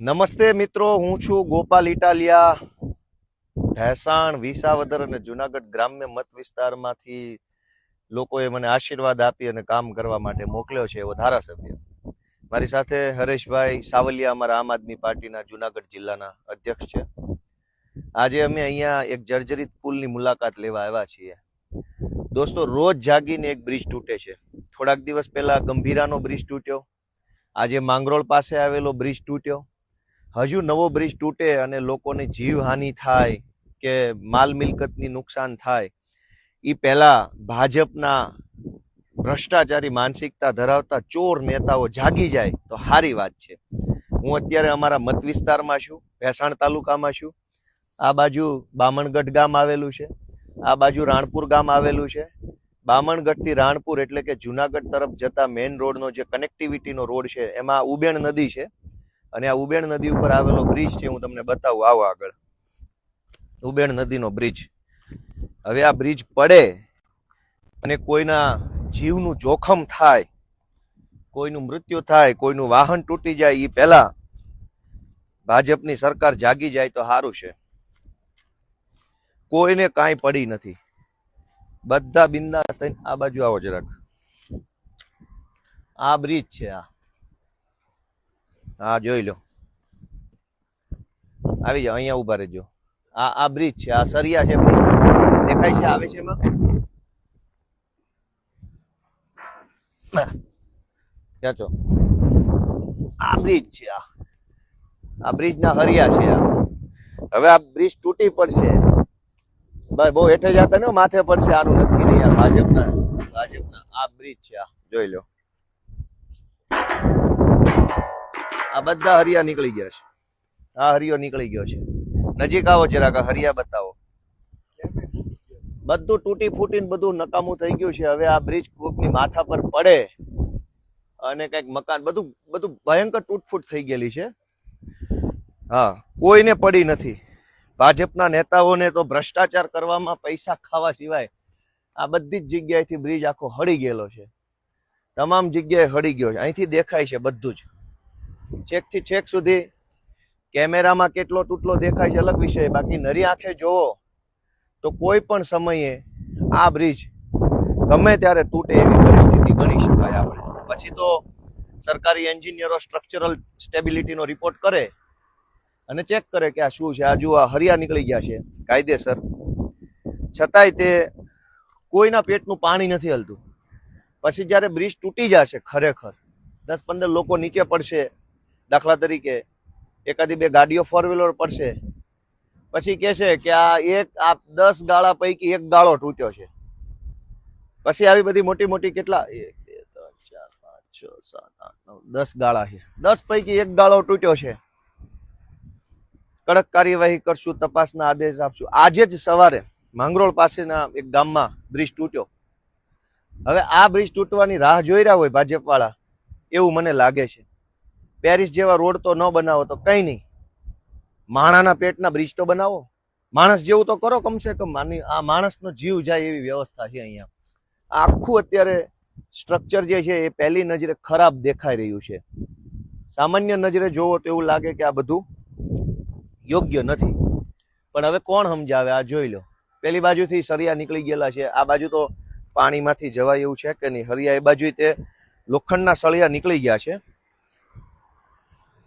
નમસ્તે મિત્રો, હું છું ગોપાલ ઇટાલિયા. ભેસાણ, વિસાવદર અને જુનાગઢ ગ્રામ્ય મત વિસ્તારમાંથી લોકોએ મને આશીર્વાદ આપી અને કામ કરવા માટે મોકલ્યો છે એવો ધારાસભ્ય. મારી સાથે હરેશભાઈ સાવલિયા, અમારા આમ આદમી પાર્ટીના જુનાગઢ જિલ્લાના અધ્યક્ષ છે. આજે અમે અહીંયા એક જર્જરિત પુલની મુલાકાત લેવા આવ્યા છીએ. દોસ્તો, રોજ જાગીને એક બ્રિજ તૂટે છે. થોડાક દિવસ પહેલા ગંભીરાનો બ્રિજ તૂટ્યો, આજે માંગરોળ પાસે આવેલો બ્રિજ તૂટ્યો. હજુ નવો બ્રિજ તૂટે અને લોકોને જીવહાનિ થાય કે માલ મિલકતની નુકસાન થાય એ પહેલા ભાજપના ભ્રષ્ટાચારી માનસિકતા ધરાવતા ચોર નેતાઓ જાગી જાય તો સારી વાત છે. હું અત્યારે અમારા મત વિસ્તારમાં છું, ભેસાણ તાલુકામાં છું. આ બાજુ બામણગઢ ગામ આવેલું છે, આ બાજુ રાણપુર ગામ આવેલું છે. બામણગઢથી રાણપુર એટલે કે જુનાગઢ તરફ જતા મેઇન રોડનો જે કનેક્ટિવિટીનો રોડ છે એમાં ઉબેણ નદી છે અને આ ઉબેણ નદી ઉપર આવેલો બ્રિજ છે. હું તમને બતાવું, આવો આગળ. ઉબેણ નદીનો બ્રિજ. હવે આ બ્રિજ પડે અને કોઈના જીવનું જોખમ થાય, કોઈનું મૃત્યુ થાય, કોઈનું વાહન તૂટી જાય એ પહેલા ભાજપની સરકાર જાગી જાય તો સારું છે. કોઈને કાંઈ પડી નથી, બધા બિંદાસ થઈને આ બાજુ આવો જરાક. આ બ્રિજ છે, આ જોઈ લો. આવી જાઓ, અહીંયા ઉભા રહેજો. આ બ્રિજ છે, આ સરિયા છે. બ્રિજ દેખાય છે, આવે છે એમાં. ક્યાં છો? આ બ્રિજ છે, આ બ્રિજ ના હરિયા છે. હવે આ બ્રિજ તૂટી પડશે, ભાઈ બહુ હેઠે જતા ને માથે પડશે. આનું નક્કી નહીં. આ ભાજપના આ બ્રિજ છે, આ જોઈ લો. આ બધા હરિયા નીકળી ગયા છે. આ હરિયો નીકળી ગયો છે. નજીક આવો જરાક, હરિયા બતાવો. બધું તૂટી ફૂટીને બધું નકામું થઈ ગયું છે. હવે આ બ્રિજ કોકની માથા પર પડે અને કઈક મકાન બધું ભયંકર તૂટફૂટ થઈ ગયેલી છે. હા, કોઈને પડી નથી. ભાજપના નેતાઓને તો ભ્રષ્ટાચાર કરવામાં, પૈસા ખાવા સિવાય આ બધી જ જગ્યાએથી બ્રિજ આખો હળી ગયેલો છે. તમામ જગ્યાએ હળી ગયો છે. અહીંથી દેખાય છે બધું જ, છેક થી છેક સુધી. કેમેરામાં કેટલો તૂટલો દેખાય છે અલગ વિષય, બાકી નરી આંખે જોવો તો કોઈ પણ સમયે આ બ્રિજ ગમે ત્યારે તૂટે એવી પરિસ્થિતિ ગણી શકાય આપણે. પછી તો સરકારી એન્જિનિયરો સ્ટ્રક્ચરલ સ્ટેબિલિટીનો રિપોર્ટ કરે અને ચેક કરે કે આ શું છે. આ જુઓ, હરિયા નીકળી ગયા છે કાયદેસર, છતાંય તે કોઈના પેટનું પાણી નથી હલતું. પછી જ્યારે બ્રિજ તૂટી જશે, ખરેખર 10-15 લોકો નીચે પડશે, દાખલા તરીકે એકાદી બે ગાડીઓ ફોર વ્હીલર પડશે, પછી કહેશે કે આ 10 ગાળા પૈકી એક ગાળો તૂટ્યો છે. પછી આવી બધી મોટી મોટી કેટલા 1 2 3 4 5 6 7 8 9 10 ગાળા છે. 10 પૈકી એક ગાળો તૂટ્યો છે. કડક કાર્યવાહી કરશું, તપાસના આદેશ આપશું. આજે જ સવારે માંગરોળ પાસેના એક ગામમાં બ્રિજ તૂટ્યો. હવે આ બ્રિજ તૂટવાની રાહ જોઈ રહ્યા હોય ભાજપ વાળા એવું મને લાગે છે. પેરિસ જેવા રોડ તો ન બનાવો તો કઈ નહીં, માણાના પેટના બ્રિજ તો બનાવો. માણસ જેવું તો કરો કમસે કમ. આ માણસનો જીવ જાય એવી વ્યવસ્થા છે અહીંયા. આખું અત્યારે સ્ટ્રક્ચર જે છે એ પહેલી નજરે ખરાબ દેખાઈ રહ્યું છે. સામાન્ય નજરે જોવો તો એવું લાગે કે આ બધું યોગ્ય નથી, પણ હવે કોણ સમજાવે? આ જોઈ લો, પેલી બાજુથી સરિયા નીકળી ગયેલા છે. આ બાજુ તો પાણીમાંથી જવાય એવું છે કે નહીં? હરિયા એ બાજુ તે લોખંડના સળિયા નીકળી ગયા છે.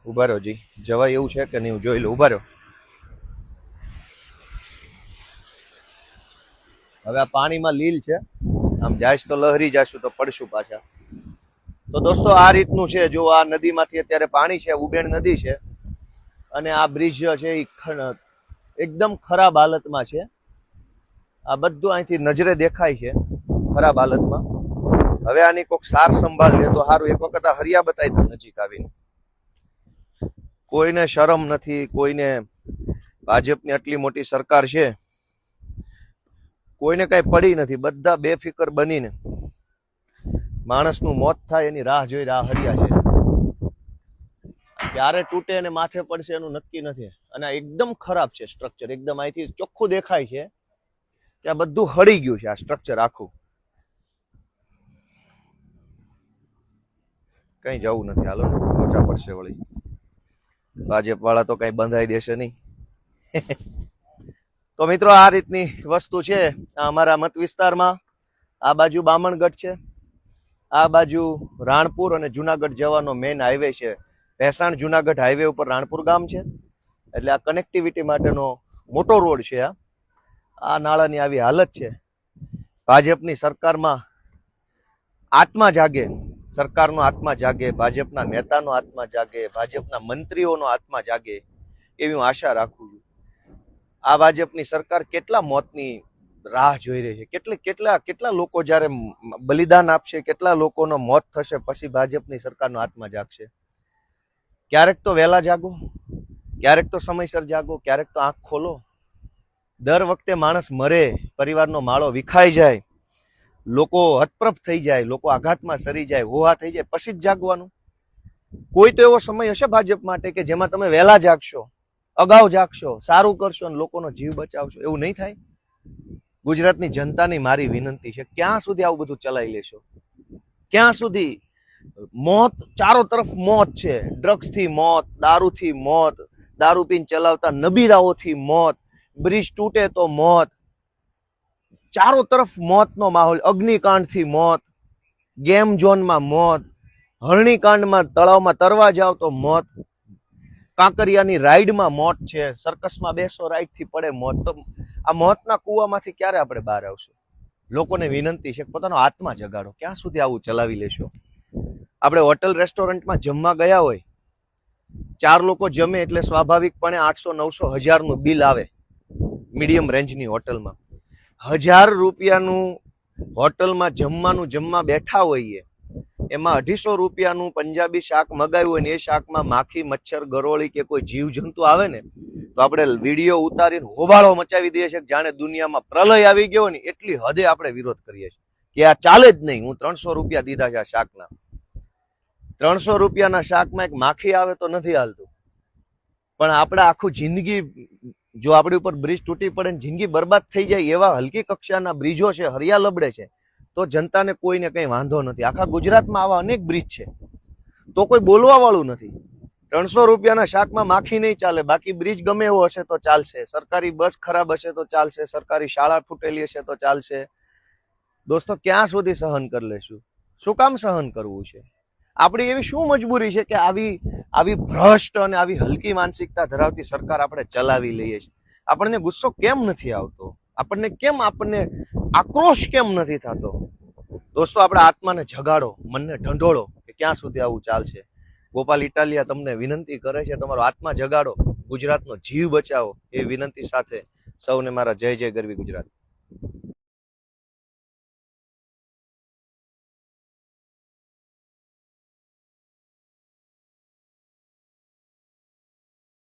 ઉભા રહ્યો જી, જવાય એવું છે કે નહીં જોઈ લો. ઉભા રહ્યો. હવે આ પાણીમાં લીલ છે, આમ જાય તો લહેરી જશું તો પડશું પાછા. તો દોસ્તો, આ રીતનું છે. જો આ નદીમાંથી અત્યારે પાણી છે, ઉબેણ નદી છે, અને આ બ્રિજ છે એ એકદમ ખરાબ હાલતમાં છે. આ બધું અહીંથી નજરે દેખાય છે ખરાબ હાલતમાં. હવે આની કોઈક સાર સંભાળ લે તો સારું. એક વખત આ હરિયા બતાવી દઉં નજીક આવીને. કોઈને શરમ નથી, કોઈને. ભાજપની આટલી મોટી સરકાર છે, કોઈને કઈ પડી નથી. બધા બેફિકર બનીને માણસનું મોત થાય એની રાહ જોઈ રહ્યા. હરિયા છે, ક્યારે તૂટે અને માથે પડશે એનું નક્કી નથી. અને એકદમ ખરાબ છે સ્ટ્રક્ચર. એકદમ અહીંથી ચોખ્ખું દેખાય છે કે આ બધું હળી ગયું છે, આ સ્ટ્રક્ચર આખું. કઈ જવું નથી, હાલો ઓછા પડશે વળી. ભાજપ વાળા તો કઈ બંધાઈ દેશે નહીં. તો મિત્રો આ રીતની વસ્તુ છે અમારા મત વિસ્તારમાં. આ બાજુ બામણગઢ છે, આ બાજુ રાણપુર અને જુનાગઢ જવાનો મેઇન હાઈવે છે. ભેસાણ જુનાગઢ હાઈવે ઉપર રાણપુર ગામ છે, એટલે આ કનેક્ટિવિટી માટેનો મોટો રોડ છે. આ નાળાની આવી હાલત છે. ભાજપની સરકારમાં આત્મા જાગે, સરકારનો આત્મા જાગે, ભાજપના નેતાનો આત્મા જાગે, ભાજપના મંત્રીઓનો આત્મા જાગે એવી હું આશા રાખું છું. આ ભાજપની સરકાર કેટલા મોતની રાહ જોઈ રહી છે, કેટલા લોકો જ્યારે બલિદાન આપશે, કેટલા લોકોનો મોત થશે, પછી ભાજપની સરકારનો આત્મા જાગશે. ક્યારેક તો વહેલા જાગો, ક્યારેક તો સમયસર જાગો, ક્યારેક તો આંખ ખોલો. દર વખતે માણસ મરે, પરિવારનો માળો વિખાઈ જાય, લોકો હતપ્રભ થઈ જાય, લોકો આઘાતમાં સરી જાય, હોહા થઈ જાય, પછી જ જાગવાનું. કોઈ તો એવો સમય હશે ભાજપ માટે કે જેમાં તમે વહેલા જાગશો, અગાઉ જાગશો, સારું કરશો અને લોકોનો જીવ બચાવશો. એવું નહીં થાય. ગુજરાતની જનતાની મારી વિનંતી છે, ક્યાં સુધી આવું બધું ચલાવી લેશો? ક્યાં સુધી? મોત ચારો તરફ મોત છે. ડ્રગ્સથી મોત, દારૂથી મોત, દારૂ પીને ચલાવતા નબીરાઓથી મોત, બ્રિજ તૂટે તો મોત, ચારો તરફ મોતનો માહોલ. અગ્નિકાંડથી મોત, ગેમ ઝોનમાં મોત, હરણીકાંડમાં તળાવમાં તરવા જાવ તો મોત, કાંકરિયાની રાઈડમાં મોત છે, સર્કસમાં બેસો રાઈડથી પડે મોત. તો આ મોતના કૂવામાંથી ક્યારે આપણે બહાર આવશું? લોકોને વિનંતી છે, પોતાનો આત્મા જગાડો. ક્યાં સુધી આવું ચલાવી લેશો? આપણે હોટલ રેસ્ટોરન્ટમાં જમવા ગયા હોય, 4 લોકો જમે એટલે સ્વાભાવિકપણે 800-900 હજારનું બિલ આવે. મીડિયમ રેન્જની હોટલમાં 1000 રૂપિયાનું હોટલમાં જમવાનું જમવા બેઠા હોઈએ, એમાં 250 રૂપિયાનું પંજાબી શાક મગાવ્યું હોય ને એ શાકમાં માખી, મચ્છર, ગરોળી કે કોઈ જીવ જંતુ આવે ને તો આપણે વિડીયો ઉતારીને હોબાળો મચાવી દઈએ છીએ. જાણે દુનિયામાં પ્રલય આવી ગયો ને એટલી હદે આપણે વિરોધ કરીએ છીએ કે આ ચાલે જ નહીં. હું 300 રૂપિયા દીધા છે આ શાકના. 300 રૂપિયાના શાકમાં એક માખી આવે તો નથી હાલતું, પણ આપણે આખું જિંદગી, જો આપણી ઉપર બ્રિજ તૂટી પડે ને જિંદગી બરબાદ થઈ જાય એવા હલકી કક્ષાના બ્રિજો છે, હરિયા લબડે છે, તો જનતાને કોઈને કંઈ વાંધો નથી. આખા ગુજરાતમાં આવા અનેક બ્રિજ છે, તો કોઈ બોલવા વાળું નથી. 300 રૂપિયાના શાકમાં માખી નહીં ચાલે, બાકી બ્રિજ ગમે એવો હશે તો ચાલશે, સરકારી બસ ખરાબ હશે તો ચાલશે, સરકારી શાળા ફૂટેલી હશે તો ચાલશે. દોસ્તો, ક્યાં સુધી સહન કરી લેશું? શું કામ સહન કરવું છે? આપણી એવી શું મજબૂરી છે કે આવી ભ્રષ્ટ અને આવી હલકી માનસિકતા ધરાવતી સરકાર આપણે ચલાવી લઈએ છીએ? આપણને ગુસ્સો કેમ નથી આવતો? આપણને આક્રોશ કેમ નથી થતો? દોસ્તો, આપણા આત્માને જગાડો, મનને ઢંઢોળો કે ક્યાં સુધી આવું ચાલશે. ગોપાલ ઇટાલિયા તમને વિનંતી કરે છે, તમારો આત્મા જગાડો, ગુજરાતનો જીવ બચાવો. એ વિનંતી સાથે સૌને મારા જય જય ગરવી ગુજરાત.